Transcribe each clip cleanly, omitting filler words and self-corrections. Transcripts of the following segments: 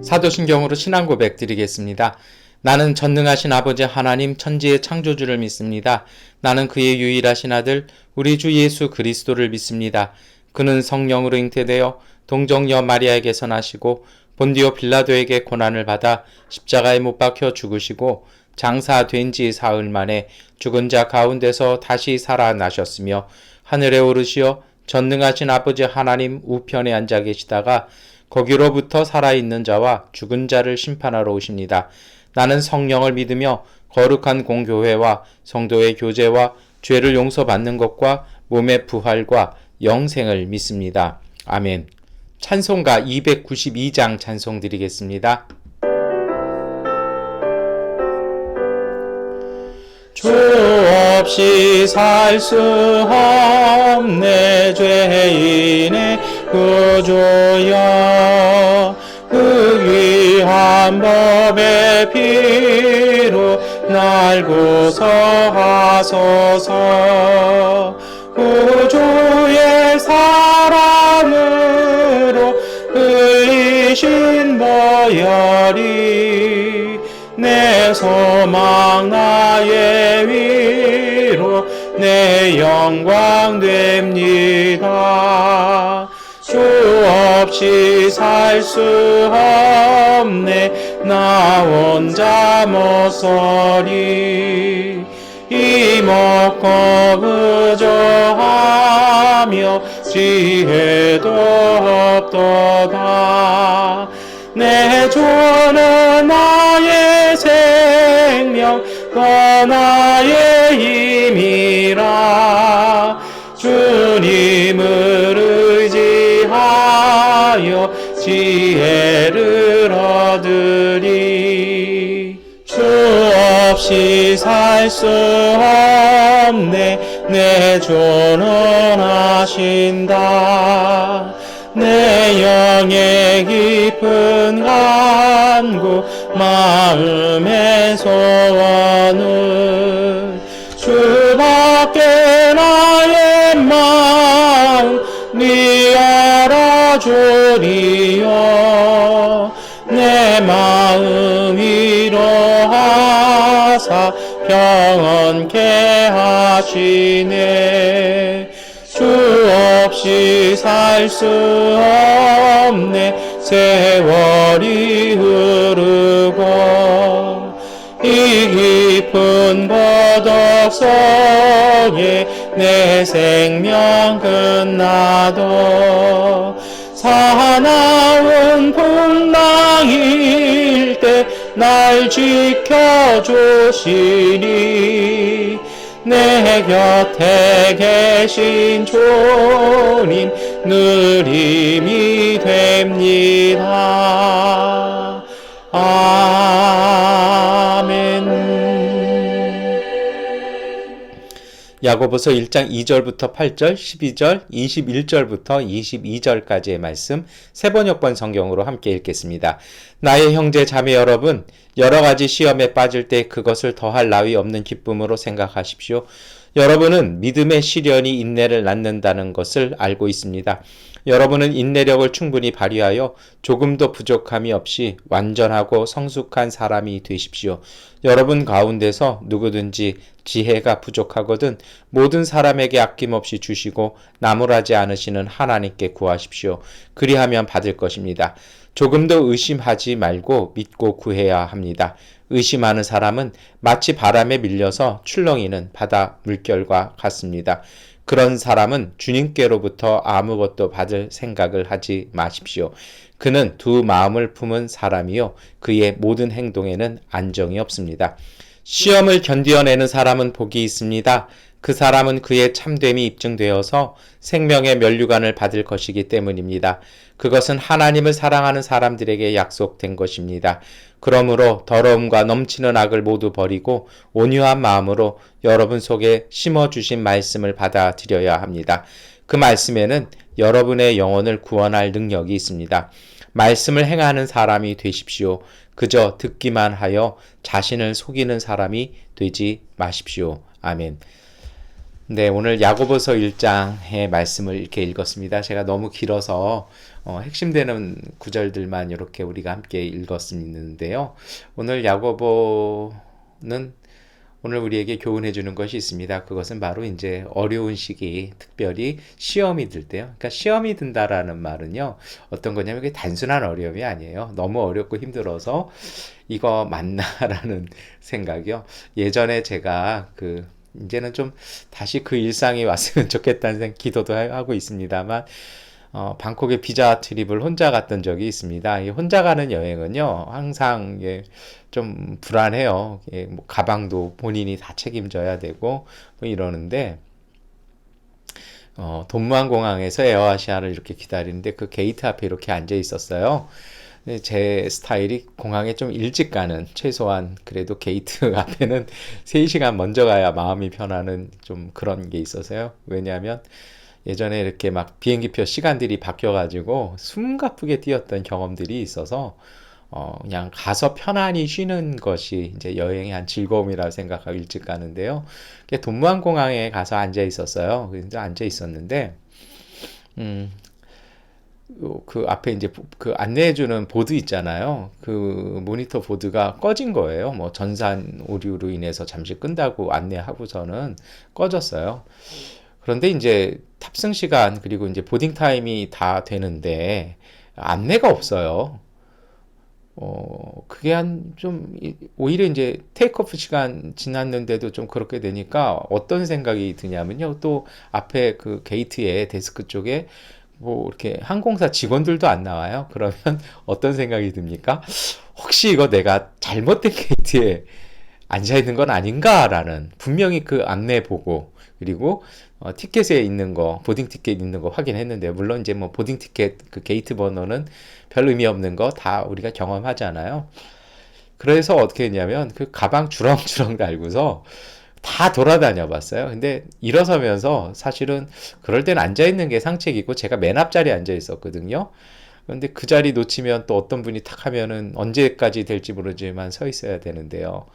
사도신경으로 신앙 고백 드리겠습니다. 나는 전능하신 아버지 하나님 천지의 창조주를 믿습니다. 나는 그의 유일하신 아들 우리 주 예수 그리스도를 믿습니다. 그는 성령으로 잉태되어 동정녀 마리아에게서 나시고 본디오 빌라도에게 고난을 받아 십자가에 못 박혀 죽으시고 장사된 지 사흘 만에 죽은 자 가운데서 다시 살아나셨으며 하늘에 오르시어 전능하신 아버지 하나님 우편에 앉아 계시다가 거기로부터 살아있는 자와 죽은 자를 심판하러 오십니다. 나는 성령을 믿으며 거룩한 공교회와 성도의 교제와 죄를 용서받는 것과 몸의 부활과 영생을 믿습니다. 아멘. 찬송가 292장 찬송 드리겠습니다. 주 없이 살 수 없네 죄인의 구주여 그 귀한 법의 피로 날 구속하소서 구주의 사랑으로 흘리신 보혈이 내 소망 나의 위로 내 영광 됩니다. 주 없이 살 수 없네 나 혼자 못서리 이먹고 의존하며 지혜도 없도다. 내 주는 나의 생명 또 나의 힘이라 주님을 의지하여 지혜를 얻으리. 주 없이 살 수 없네 내 주는 하신다. 내 영의 깊은 간구 마음의 소원은 주밖에 나의 마음 네 알아주리요. 내 마음 위로하사 평온케 하시네. 주 없이 살 수 없네 세월이 흐르고 이 깊은 고독 속에 내 생명 끝나도 사나운 풍랑일 때 날 지켜주시니 내 곁에 계신 주님 늘 힘이 됩니다. 아멘. 야고보서 1장 2절부터 8절, 12절, 21절부터 22절까지의 말씀 세 번역본 성경으로 함께 읽겠습니다. 나의 형제 자매 여러분, 여러 가지 시험에 빠질 때 그것을 더할 나위 없는 기쁨으로 생각하십시오. 여러분은 믿음의 시련이 인내를 낳는다는 것을 알고 있습니다. 여러분은 인내력을 충분히 발휘하여 조금도 부족함이 없이 완전하고 성숙한 사람이 되십시오. 여러분 가운데서 누구든지 지혜가 부족하거든 모든 사람에게 아낌없이 주시고 나무라지 않으시는 하나님께 구하십시오. 그리하면 받을 것입니다. 조금도 의심하지 말고 믿고 구해야 합니다. 의심하는 사람은 마치 바람에 밀려서 출렁이는 바다 물결과 같습니다. 그런 사람은 주님께로부터 아무것도 받을 생각을 하지 마십시오. 그는 두 마음을 품은 사람이요 그의 모든 행동에는 안정이 없습니다. 시험을 견디어내는 사람은 복이 있습니다. 그 사람은 그의 참됨이 입증되어서 생명의 면류관을 받을 것이기 때문입니다. 그것은 하나님을 사랑하는 사람들에게 약속된 것입니다. 그러므로 더러움과 넘치는 악을 모두 버리고 온유한 마음으로 여러분 속에 심어주신 말씀을 받아들여야 합니다. 그 말씀에는 여러분의 영혼을 구원할 능력이 있습니다. 말씀을 행하는 사람이 되십시오. 그저 듣기만 하여 자신을 속이는 사람이 되지 마십시오. 아멘. 네, 오늘 야고보서 1장의 말씀을 이렇게 읽었습니다. 제가 너무 길어서 핵심되는 구절들만 이렇게 우리가 함께 읽었는데요. 오늘 야고보는 오늘 우리에게 교훈해 주는 것이 있습니다. 그것은 바로 이제 어려운 시기, 특별히 시험이 들 때요. 그러니까 시험이 든다라는 말은요, 어떤 거냐면 그게 단순한 어려움이 아니에요. 너무 어렵고 힘들어서 이거 맞나라는 생각이요. 예전에 제가 이제는 좀 다시 그 일상이 왔으면 좋겠다는 기도도 하고 있습니다만, 방콕에 비자 트립을 혼자 갔던 적이 있습니다. 이 혼자 가는 여행은요, 항상 좀 불안해요. 뭐 가방도 본인이 다 책임져야 되고, 뭐 이러는데, 돈무안공항에서 에어아시아를 이렇게 기다리는데 그 게이트 앞에 이렇게 앉아 있었어요. 근데 제 스타일이 공항에 좀 일찍 가는, 최소한 그래도 게이트 앞에는 3시간 먼저 가야 마음이 편하는 좀 그런 게 있어서요. 왜냐하면 예전에 이렇게 막 비행기표 시간들이 바뀌어가지고 숨가쁘게 뛰었던 경험들이 있어서 그냥 가서 편안히 쉬는 것이 이제 여행의 한 즐거움이라고 생각하고 일찍 가는데요. 돈무안공항에 가서 앉아 있었어요. 그래서 앉아 있었는데, 음, 그 앞에 이제 그 안내해주는 보드 있잖아요. 그 모니터 보드가 꺼진 거예요. 뭐 전산 오류로 인해서 잠시 끈다고 안내하고서는 꺼졌어요. 그런데 이제 탑승 시간 그리고 이제 보딩 타임이 다 되는데 안내가 없어요. 그게 오히려 이제 테이크오프 시간 지났는데도 좀 그렇게 되니까 어떤 생각이 드냐면요. 또 앞에 그 게이트에 데스크 쪽에 뭐 이렇게 항공사 직원들도 안 나와요. 그러면 어떤 생각이 듭니까? 혹시 이거 내가 잘못된 게이트에 앉아 있는 건 아닌가라는 분명히 그 안내 보고 그리고 티켓에 있는 거 보딩 티켓 있는 거 확인했는데 물론 이제 뭐 보딩 티켓 그 게이트 번호는 별 의미 없는 거 다 우리가 경험하잖아요. 그래서 어떻게 했냐면 그 가방 주렁주렁 달고서 다 돌아다녀 봤어요. 근데 일어서면서 사실은 그럴 땐 앉아 있는 게 상책이고 제가 맨 앞자리에 앉아 있었거든요. 그런데 그 자리 놓치면 또 어떤 분이 탁 하면은 언제까지 될지 모르지만 서 있어야 되는데요.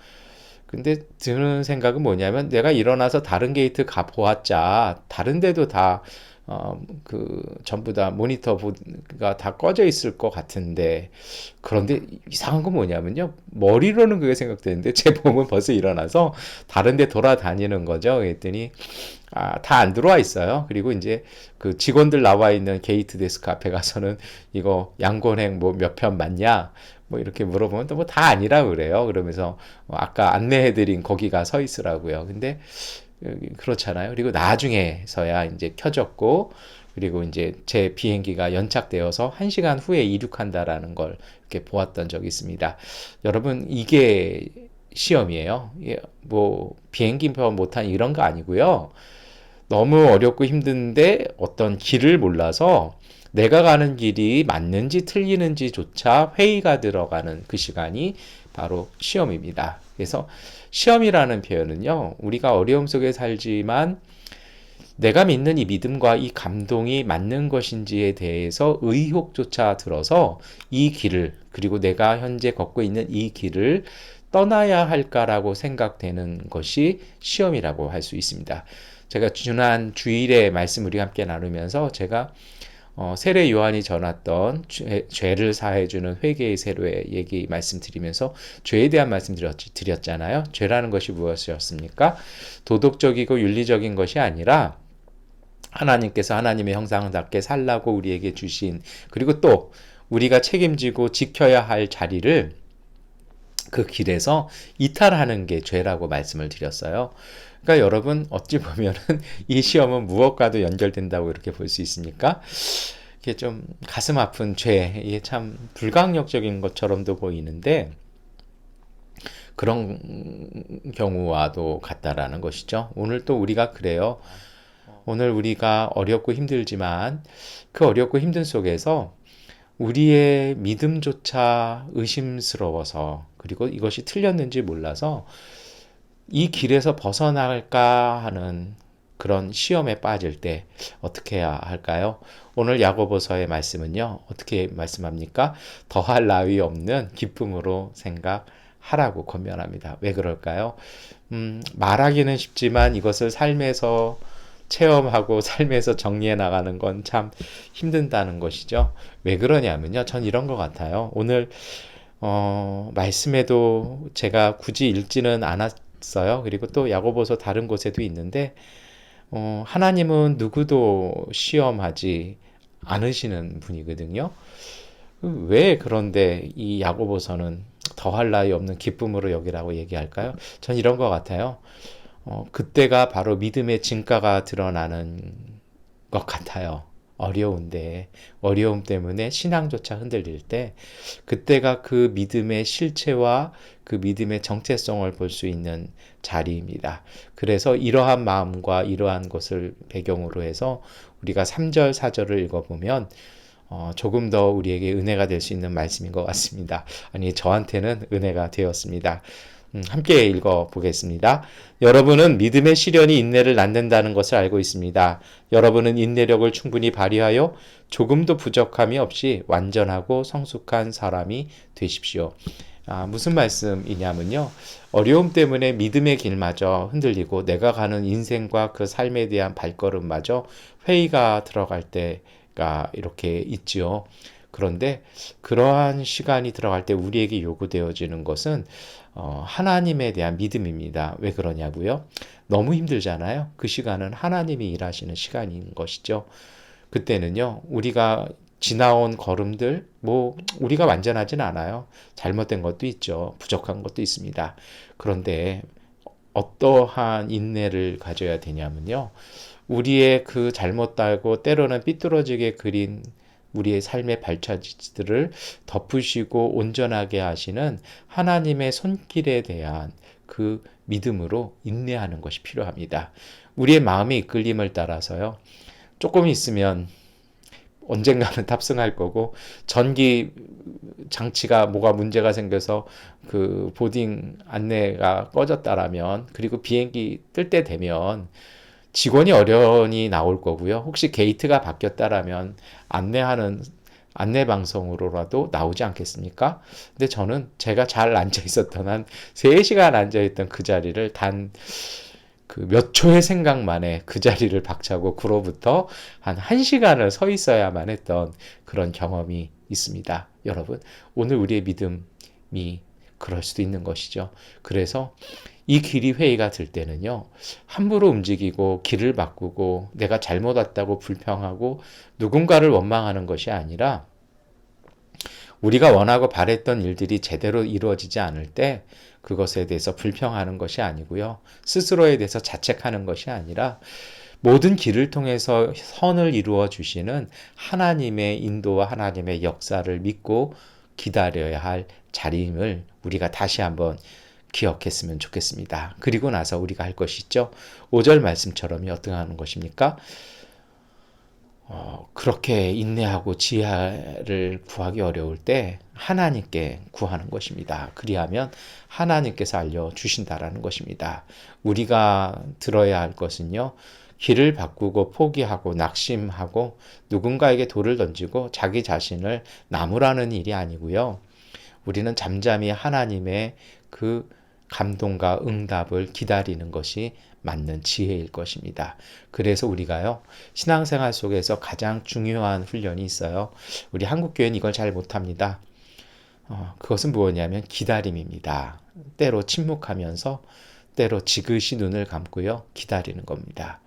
근데 드는 생각은 뭐냐면 내가 일어나서 다른 게이트 가 보았자 다른 데도 다 전부 다 모니터가 다 꺼져 있을 것 같은데 그런데 이상한 건 뭐냐면요 머리로는 그게 생각되는데 제 몸은 벌써 일어나서 다른 데 돌아다니는 거죠. 그랬더니 다 안 들어와 있어요. 그리고 이제 그 직원들 나와 있는 게이트 데스크 앞에 가서는 이거 양곤행 뭐 몇 편 맞냐? 뭐 이렇게 물어보면 또 뭐 다 아니라 그래요. 그러면서 아까 안내해드린 거기가 서 있으라고요. 근데 그렇잖아요. 그리고 나중에서야 이제 켜졌고 그리고 이제 제 비행기가 연착되어서 1시간 후에 이륙한다라는 걸 이렇게 보았던 적이 있습니다. 여러분 이게 시험이에요. 뭐 비행기표 못한 이런 거 아니고요. 너무 어렵고 힘든데 어떤 길을 몰라서 내가 가는 길이 맞는지 틀리는지조차 회의가 들어가는 그 시간이 바로 시험입니다. 그래서 시험이라는 표현은요, 우리가 어려움 속에 살지만 내가 믿는 이 믿음과 이 감동이 맞는 것인지에 대해서 의혹조차 들어서 이 길을, 그리고 내가 현재 걷고 있는 이 길을 떠나야 할까라고 생각되는 것이 시험이라고 할 수 있습니다. 제가 지난 주일에 말씀 우리 함께 나누면서 제가 세례 요한이 전했던 죄를 사해주는 회개의 세례 얘기 말씀드리면서 죄에 대한 말씀 드렸잖아요. 죄라는 것이 무엇이었습니까? 도덕적이고 윤리적인 것이 아니라 하나님께서 하나님의 형상답게 살라고 우리에게 주신 그리고 또 우리가 책임지고 지켜야 할 자리를 그 길에서 이탈하는 게 죄라고 말씀을 드렸어요. 그러니까 여러분 어찌 보면은 이 시험은 무엇과도 연결된다고 이렇게 볼 수 있습니까? 이게 좀 가슴 아픈 죄, 이게 참 불강력적인 것처럼도 보이는데 그런 경우와도 같다라는 것이죠. 오늘 또 우리가 그래요. 오늘 우리가 어렵고 힘들지만 그 어렵고 힘든 속에서 우리의 믿음조차 의심스러워서 그리고 이것이 틀렸는지 몰라서 이 길에서 벗어날까 하는 그런 시험에 빠질 때 어떻게 해야 할까요? 오늘 야고보서의 말씀은요. 어떻게 말씀합니까? 더할 나위 없는 기쁨으로 생각 하라고 권면합니다. 왜 그럴까요? 말하기는 쉽지만 이것을 삶에서 체험하고 삶에서 정리해 나가는 건 참 힘든다는 것이죠. 왜 그러냐면요. 전 이런 것 같아요. 오늘 말씀에도 제가 굳이 읽지는 않았어요. 그리고 또 야고보서 다른 곳에도 있는데 하나님은 누구도 시험하지 않으시는 분이거든요. 왜 그런데 이 야고보서는 더할 나위 없는 기쁨으로 여기라고 얘기할까요? 전 이런 것 같아요. 그때가 바로 믿음의 진가가 드러나는 것 같아요. 어려운데, 어려움 때문에 신앙조차 흔들릴 때, 그때가 그 믿음의 실체와 그 믿음의 정체성을 볼 수 있는 자리입니다. 그래서 이러한 마음과 이러한 것을 배경으로 해서 우리가 3절, 4절을 읽어보면 조금 더 우리에게 은혜가 될 수 있는 말씀인 것 같습니다. 아니, 저한테는 은혜가 되었습니다. 함께 읽어보겠습니다. 여러분은 믿음의 시련이 인내를 낳는다는 것을 알고 있습니다. 여러분은 인내력을 충분히 발휘하여 조금도 부족함이 없이 완전하고 성숙한 사람이 되십시오. 무슨 말씀이냐면요. 어려움 때문에 믿음의 길마저 흔들리고 내가 가는 인생과 그 삶에 대한 발걸음마저 회의가 들어갈 때가 이렇게 있지요. 그런데 그러한 시간이 들어갈 때 우리에게 요구되어지는 것은 하나님에 대한 믿음입니다. 왜 그러냐고요? 너무 힘들잖아요. 그 시간은 하나님이 일하시는 시간인 것이죠. 그때는요, 우리가 지나온 걸음들, 우리가 완전하진 않아요. 잘못된 것도 있죠. 부족한 것도 있습니다. 그런데 어떠한 인내를 가져야 되냐면요. 우리의 그 잘못되고 때로는 삐뚤어지게 그린 우리의 삶의 발자취들을 덮으시고 온전하게 하시는 하나님의 손길에 대한 그 믿음으로 인내하는 것이 필요합니다. 우리의 마음의 이끌림을 따라서요. 조금 있으면 언젠가는 탑승할 거고 전기 장치가 뭐가 문제가 생겨서 그 보딩 안내가 꺼졌다라면 그리고 비행기 뜰 때 되면 직원이 어련히 나올 거고요. 혹시 게이트가 바뀌었다라면 안내하는 안내 방송으로라도 나오지 않겠습니까? 근데 저는 제가 잘 앉아 있었던 한 3시간 앉아 있던 그 자리를 단 그 몇 초의 생각 만에 그 자리를 박차고 그로부터 한 1시간을 서 있어야만 했던 그런 경험이 있습니다. 여러분, 오늘 우리의 믿음이 그럴 수도 있는 것이죠. 그래서 이 길이 회의가 들 때는요, 함부로 움직이고 길을 바꾸고 내가 잘못 왔다고 불평하고 누군가를 원망하는 것이 아니라 우리가 원하고 바랬던 일들이 제대로 이루어지지 않을 때 그것에 대해서 불평하는 것이 아니고요. 스스로에 대해서 자책하는 것이 아니라 모든 길을 통해서 선을 이루어 주시는 하나님의 인도와 하나님의 역사를 믿고 기다려야 할 자리임을 우리가 다시 한번 기억했으면 좋겠습니다. 그리고 나서 우리가 할 것이 있죠. 5절 말씀처럼이 어떻게 하는 것입니까? 그렇게 인내하고 지혜를 구하기 어려울 때 하나님께 구하는 것입니다. 그리하면 하나님께서 알려주신다라는 것입니다. 우리가 들어야 할 것은요. 길을 바꾸고 포기하고 낙심하고 누군가에게 돌을 던지고 자기 자신을 나무라는 일이 아니고요. 우리는 잠잠히 하나님의 그 감동과 응답을 기다리는 것이 맞는 지혜일 것입니다. 그래서 우리가요, 신앙생활 속에서 가장 중요한 훈련이 있어요. 우리 한국교회는 이걸 잘 못합니다. 그것은 무엇이냐면 기다림입니다. 때로 침묵하면서 때로 지그시 눈을 감고요, 기다리는 겁니다.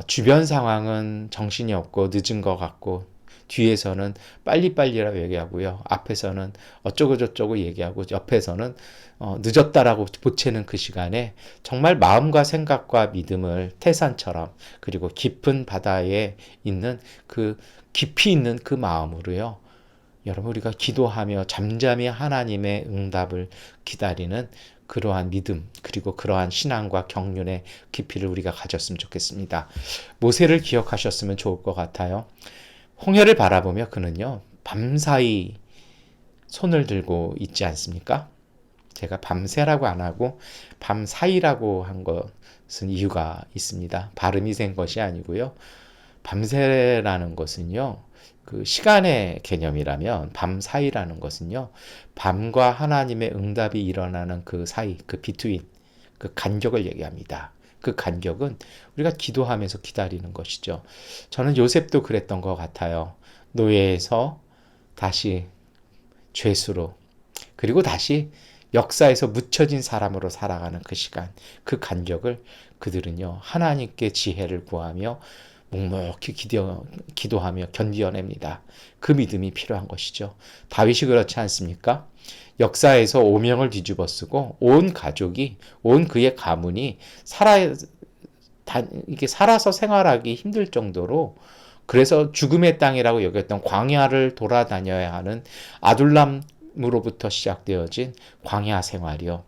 주변 상황은 정신이 없고 늦은 것 같고 뒤에서는 빨리빨리라고 얘기하고요. 앞에서는 어쩌고저쩌고 얘기하고 옆에서는 늦었다라고 보채는 그 시간에 정말 마음과 생각과 믿음을 태산처럼 그리고 깊은 바다에 있는 그 깊이 있는 그 마음으로요. 여러분 우리가 기도하며 잠잠히 하나님의 응답을 기다리는 그러한 믿음 그리고 그러한 신앙과 경륜의 깊이를 우리가 가졌으면 좋겠습니다. 모세를 기억하셨으면 좋을 것 같아요. 홍해를 바라보며 그는요 밤사이 손을 들고 있지 않습니까? 제가 밤새라고 안 하고 밤사이라고 한 것은 이유가 있습니다. 발음이 센 것이 아니고요. 밤새라는 것은요, 그 시간의 개념이라면 밤 사이라는 것은요, 밤과 하나님의 응답이 일어나는 그 사이, 그 비트윈, 그 간격을 얘기합니다. 그 간격은 우리가 기도하면서 기다리는 것이죠. 저는 요셉도 그랬던 것 같아요. 노예에서 다시 죄수로, 그리고 다시 역사에서 묻혀진 사람으로 살아가는 그 시간, 그 간격을 그들은요, 하나님께 지혜를 구하며 묵묵히 기도하며 견디어냅니다. 그 믿음이 필요한 것이죠. 다윗이 그렇지 않습니까? 역사에서 오명을 뒤집어 쓰고 온 가족이, 온 그의 가문이 이게 살아서 생활하기 힘들 정도로, 그래서 죽음의 땅이라고 여겼던 광야를 돌아다녀야 하는 아둘람으로부터 시작되어진 광야 생활이요.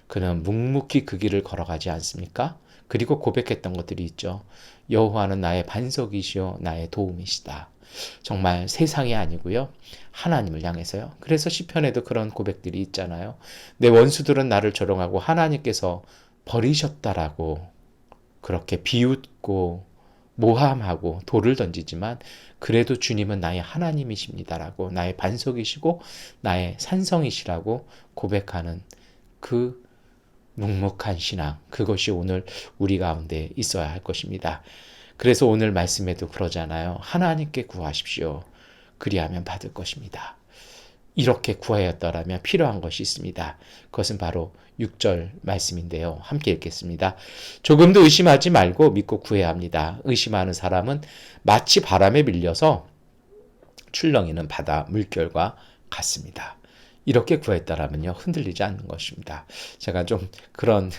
그는 묵묵히 그 길을 걸어가지 않습니까? 그리고 고백했던 것들이 있죠. 여호와는 나의 반석이시요 나의 도움이시다. 정말 세상이 아니고요, 하나님을 향해서요. 그래서 시편에도 그런 고백들이 있잖아요. 내 원수들은 나를 조롱하고 하나님께서 버리셨다라고 그렇게 비웃고 모함하고 돌을 던지지만, 그래도 주님은 나의 하나님이십니다라고, 나의 반석이시고 나의 산성이시라고 고백하는 그 묵묵한 신앙, 그것이 오늘 우리 가운데 있어야 할 것입니다. 그래서 오늘 말씀에도 그러잖아요. 하나님께 구하십시오. 그리하면 받을 것입니다. 이렇게 구하였더라면 필요한 것이 있습니다. 그것은 바로 6절 말씀인데요. 함께 읽겠습니다. 조금도 의심하지 말고 믿고 구해야 합니다. 의심하는 사람은 마치 바람에 밀려서 출렁이는 바다 물결과 같습니다. 이렇게 구했다라면요, 흔들리지 않는 것입니다. 제가 좀 그런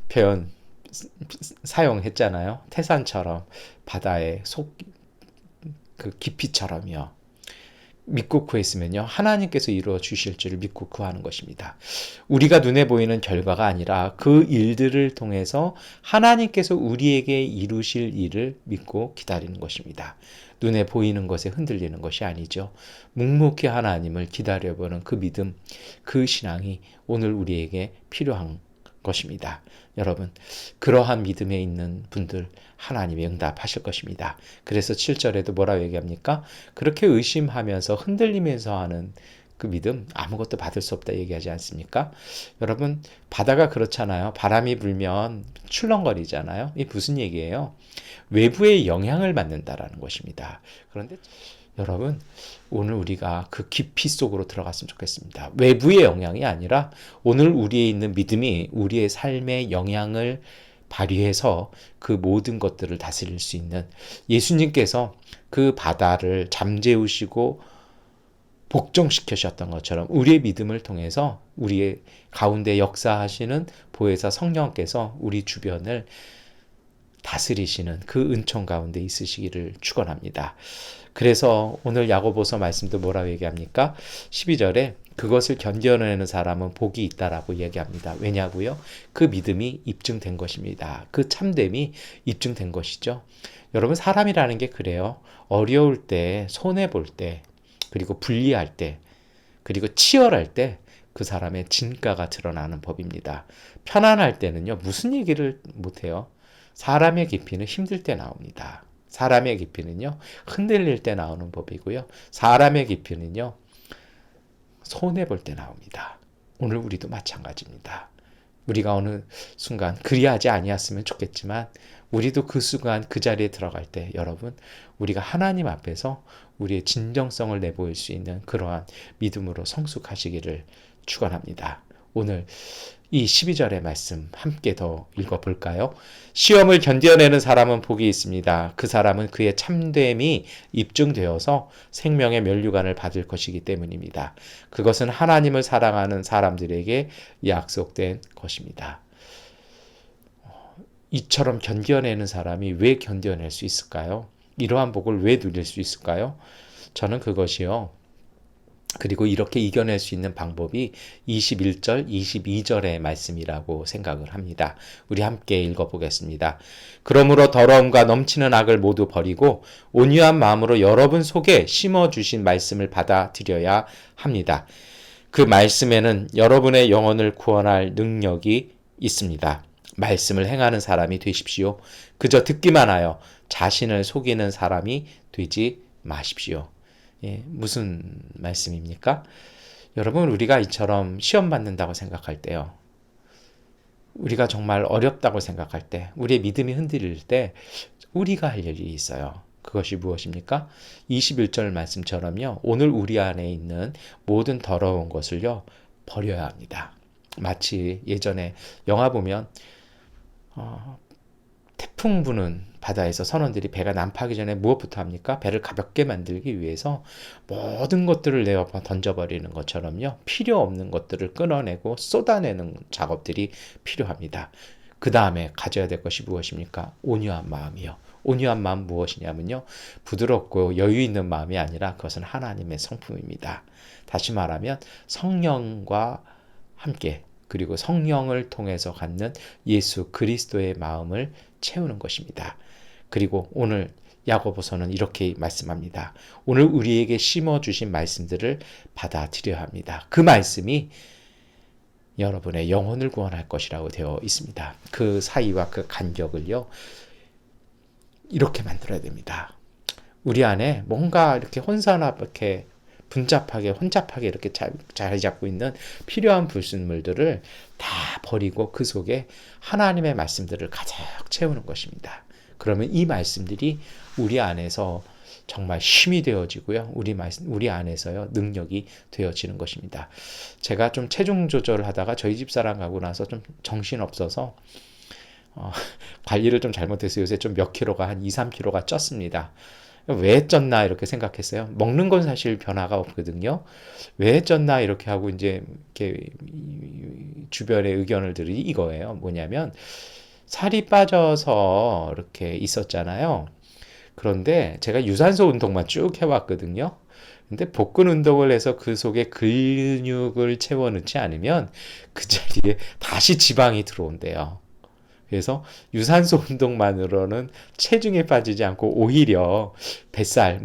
표현 사용했잖아요. 태산처럼, 바다의 그 깊이처럼요. 믿고 구했으면요, 하나님께서 이루어 주실 줄을 믿고 구하는 것입니다. 우리가 눈에 보이는 결과가 아니라 그 일들을 통해서 하나님께서 우리에게 이루실 일을 믿고 기다리는 것입니다. 눈에 보이는 것에 흔들리는 것이 아니죠. 묵묵히 하나님을 기다려보는 그 믿음, 그 신앙이 오늘 우리에게 필요한 것입니다. 여러분, 그러한 믿음에 있는 분들 하나님이 응답하실 것입니다. 그래서 7절에도 뭐라고 얘기합니까? 그렇게 의심하면서 흔들리면서 하는 그 믿음, 아무것도 받을 수 없다 얘기하지 않습니까? 여러분, 바다가 그렇잖아요. 바람이 불면 출렁거리잖아요. 이게 무슨 얘기예요? 외부의 영향을 받는다라는 것입니다. 그런데 여러분, 오늘 우리가 그 깊이 속으로 들어갔으면 좋겠습니다. 외부의 영향이 아니라 오늘 우리에 있는 믿음이 우리의 삶에 영향을 발휘해서 그 모든 것들을 다스릴 수 있는, 예수님께서 그 바다를 잠재우시고 복종시키셨던 것처럼 우리의 믿음을 통해서 우리의 가운데 역사하시는 보혜사 성령께서 우리 주변을 다스리시는 그 은총 가운데 있으시기를 축원합니다. 그래서 오늘 야고보서 말씀도 뭐라고 얘기합니까? 12절에 그것을 견뎌내는 사람은 복이 있다라고 얘기합니다. 왜냐고요? 그 믿음이 입증된 것입니다. 그 참됨이 입증된 것이죠. 여러분, 사람이라는 게 그래요. 어려울 때, 손해볼 때, 그리고 불리할 때, 그리고 치열할 때 그 사람의 진가가 드러나는 법입니다. 편안할 때는요, 무슨 얘기를 못해요. 사람의 깊이는 힘들 때 나옵니다. 사람의 깊이는요, 흔들릴 때 나오는 법이고요. 사람의 깊이는요, 손해볼 때 나옵니다. 오늘 우리도 마찬가지입니다. 우리가 어느 순간 그리하지 아니었으면 좋겠지만 우리도 그 순간 그 자리에 들어갈 때 여러분, 우리가 하나님 앞에서 우리의 진정성을 내보일 수 있는 그러한 믿음으로 성숙하시기를 축원합니다. 오늘 이 12절의 말씀 함께 더 읽어볼까요? 시험을 견뎌내는 사람은 복이 있습니다. 그 사람은 그의 참됨이 입증되어서 생명의 면류관을 받을 것이기 때문입니다. 그것은 하나님을 사랑하는 사람들에게 약속된 것입니다. 이처럼 견뎌내는 사람이 왜 견뎌낼 수 있을까요? 이러한 복을 왜 누릴 수 있을까요? 저는 그것이요, 그리고 이렇게 이겨낼 수 있는 방법이 21절, 22절의 말씀이라고 생각을 합니다. 우리 함께 읽어보겠습니다. 그러므로 더러움과 넘치는 악을 모두 버리고 온유한 마음으로 여러분 속에 심어주신 말씀을 받아들여야 합니다. 그 말씀에는 여러분의 영혼을 구원할 능력이 있습니다. 말씀을 행하는 사람이 되십시오. 그저 듣기만 하여 자신을 속이는 사람이 되지 마십시오. 예, 무슨 말씀입니까? 여러분, 우리가 이처럼 시험 받는다고 생각할 때요. 우리가 정말 어렵다고 생각할 때, 우리의 믿음이 흔들릴 때 우리가 할 일이 있어요. 그것이 무엇입니까? 21절 말씀처럼요. 오늘 우리 안에 있는 모든 더러운 것을요. 버려야 합니다. 마치 예전에 영화 보면 태풍 부는 바다에서 선원들이 배가 난파하기 전에 무엇부터 합니까? 배를 가볍게 만들기 위해서 모든 것들을 내어 던져버리는 것처럼요. 필요 없는 것들을 끊어내고 쏟아내는 작업들이 필요합니다. 그 다음에 가져야 될 것이 무엇입니까? 온유한 마음이요. 온유한 마음 무엇이냐면요. 부드럽고 여유 있는 마음이 아니라 그것은 하나님의 성품입니다. 다시 말하면 성령과 함께 그리고 성령을 통해서 갖는 예수 그리스도의 마음을 채우는 것입니다. 그리고 오늘 야고보서는 이렇게 말씀합니다. 오늘 우리에게 심어주신 말씀들을 받아들여야 합니다. 그 말씀이 여러분의 영혼을 구원할 것이라고 되어 있습니다. 그 사이와 그 간격을요. 이렇게 만들어야 됩니다. 우리 안에 뭔가 이렇게 혼선하게 분잡하게 혼잡하게 이렇게 자리 잡고 있는 필요한 불순물들을 다 버리고 그 속에 하나님의 말씀들을 가득 채우는 것입니다. 그러면 이 말씀들이 우리 안에서 정말 힘이 되어지고요. 우리 안에서요. 능력이 되어지는 것입니다. 제가 좀 체중 조절을 하다가 저희 집사람 가고 나서 좀 정신없어서 관리를 좀 잘못해서 요새 좀 몇 킬로가 한 2, 3킬로가 쪘습니다. 왜 쪘나 이렇게 생각했어요. 먹는 건 사실 변화가 없거든요. 왜 쪘나 이렇게 하고 이제 이렇게 주변의 의견을 들으니 이거예요. 뭐냐면 살이 빠져서 이렇게 있었잖아요. 그런데 제가 유산소 운동만 쭉 해왔거든요. 근데 복근 운동을 해서 그 속에 근육을 채워넣지 않으면 그 자리에 다시 지방이 들어온대요. 그래서 유산소 운동만으로는 체중에 빠지지 않고 오히려 뱃살,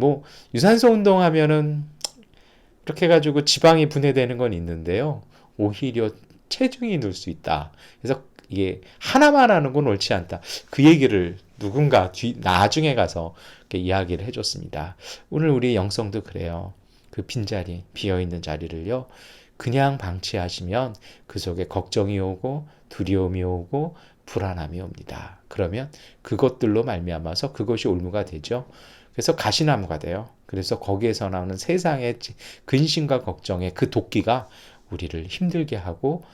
유산소 운동하면은 이렇게 해가지고 지방이 분해되는 건 있는데요. 오히려 체중이 늘 수 있다. 그래서 이게 하나만 하는 건 옳지 않다. 그 얘기를 누군가 나중에 가서 이렇게 이야기를 해줬습니다. 오늘 우리 영성도 그래요. 그 빈자리, 비어있는 자리를요. 그냥 방치하시면 그 속에 걱정이 오고 두려움이 오고 불안함이 옵니다. 그러면 그것들로 말미암아서 그것이 올무가 되죠. 그래서 가시나무가 돼요. 그래서 거기에서 나오는 세상의 근심과 걱정의 그 도끼가 우리를 힘들게 하고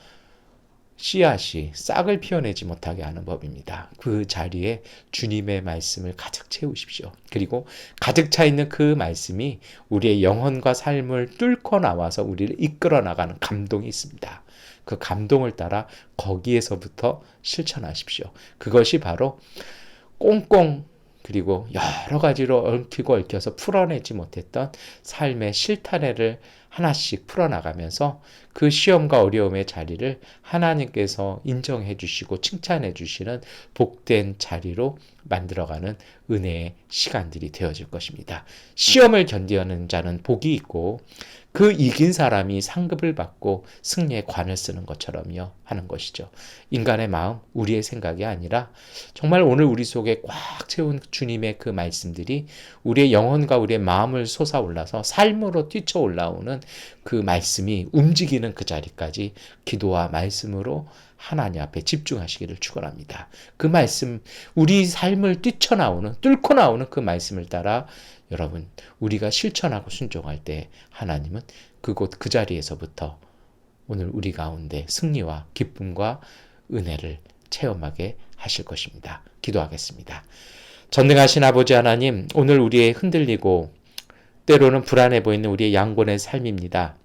씨앗이 싹을 피워내지 못하게 하는 법입니다. 그 자리에 주님의 말씀을 가득 채우십시오. 그리고 가득 차 있는 그 말씀이 우리의 영혼과 삶을 뚫고 나와서 우리를 이끌어 나가는 감동이 있습니다. 그 감동을 따라 거기에서부터 실천하십시오. 그것이 바로 꽁꽁 그리고 여러 가지로 얽히고 얽혀서 풀어내지 못했던 삶의 실타래를 하나씩 풀어나가면서 그 시험과 어려움의 자리를 하나님께서 인정해 주시고 칭찬해 주시는 복된 자리로 만들어가는 은혜의 시간들이 되어질 것입니다. 시험을 견디는 자는 복이 있고 그 이긴 사람이 상급을 받고 승리의 관을 쓰는 것처럼요 하는 것이죠. 인간의 마음, 우리의 생각이 아니라 정말 오늘 우리 속에 꽉 채운 주님의 그 말씀들이 우리의 영혼과 우리의 마음을 솟아올라서 삶으로 뛰쳐올라오는 그 말씀이 움직이는 그 자리까지 기도와 말씀으로 하나님 앞에 집중하시기를 축원합니다. 그 말씀, 우리 삶을 뛰쳐나오는, 뚫고 나오는 그 말씀을 따라 여러분, 우리가 실천하고 순종할 때 하나님은 그곳 그 자리에서부터 오늘 우리 가운데 승리와 기쁨과 은혜를 체험하게 하실 것입니다. 기도하겠습니다. 전능하신 아버지 하나님, 오늘 우리의 흔들리고 때로는 불안해 보이는 우리의 양곤의 삶입니다.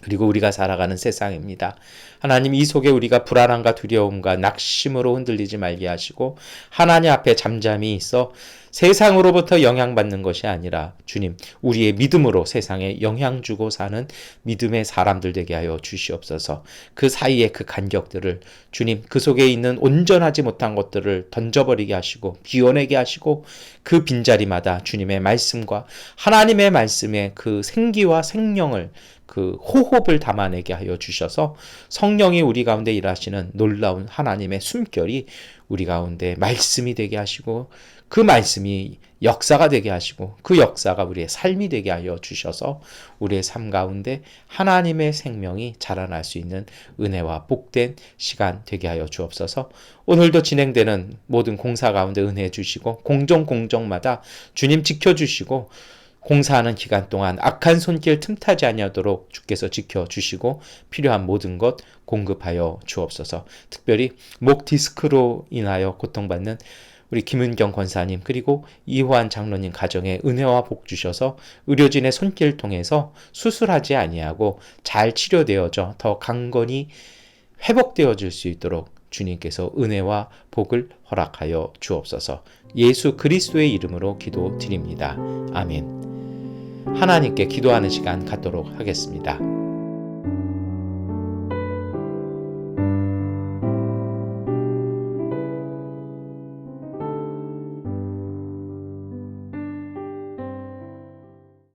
그리고 우리가 살아가는 세상입니다. 하나님, 이 속에 우리가 불안함과 두려움과 낙심으로 흔들리지 말게 하시고 하나님 앞에 잠잠히 있어 세상으로부터 영향받는 것이 아니라 주님, 우리의 믿음으로 세상에 영향 주고 사는 믿음의 사람들 되게 하여 주시옵소서. 그 사이에 그 간격들을 주님, 그 속에 있는 온전하지 못한 것들을 던져버리게 하시고 비워내게 하시고 그 빈자리마다 주님의 말씀과 하나님의 말씀의 그 생기와 생명을 그 호흡을 담아내게 하여 주셔서 성령이 우리 가운데 일하시는 놀라운 하나님의 숨결이 우리 가운데 말씀이 되게 하시고 그 말씀이 역사가 되게 하시고 그 역사가 우리의 삶이 되게 하여 주셔서 우리의 삶 가운데 하나님의 생명이 자라날 수 있는 은혜와 복된 시간 되게 하여 주옵소서. 오늘도 진행되는 모든 공사 가운데 은혜 주시고 공정마다 주님 지켜주시고 공사하는 기간 동안 악한 손길 틈타지 아니하도록 주께서 지켜주시고 필요한 모든 것 공급하여 주옵소서. 특별히 목 디스크로 인하여 고통받는 우리 김은경 권사님 그리고 이호한 장로님 가정에 은혜와 복 주셔서 의료진의 손길 통해서 수술하지 아니하고 잘 치료되어져 더 강건히 회복되어질 수 있도록 주님께서 은혜와 복을 허락하여 주옵소서. 예수 그리스도의 이름으로 기도드립니다. 아멘. 하나님께 기도하는 시간 갖도록 하겠습니다.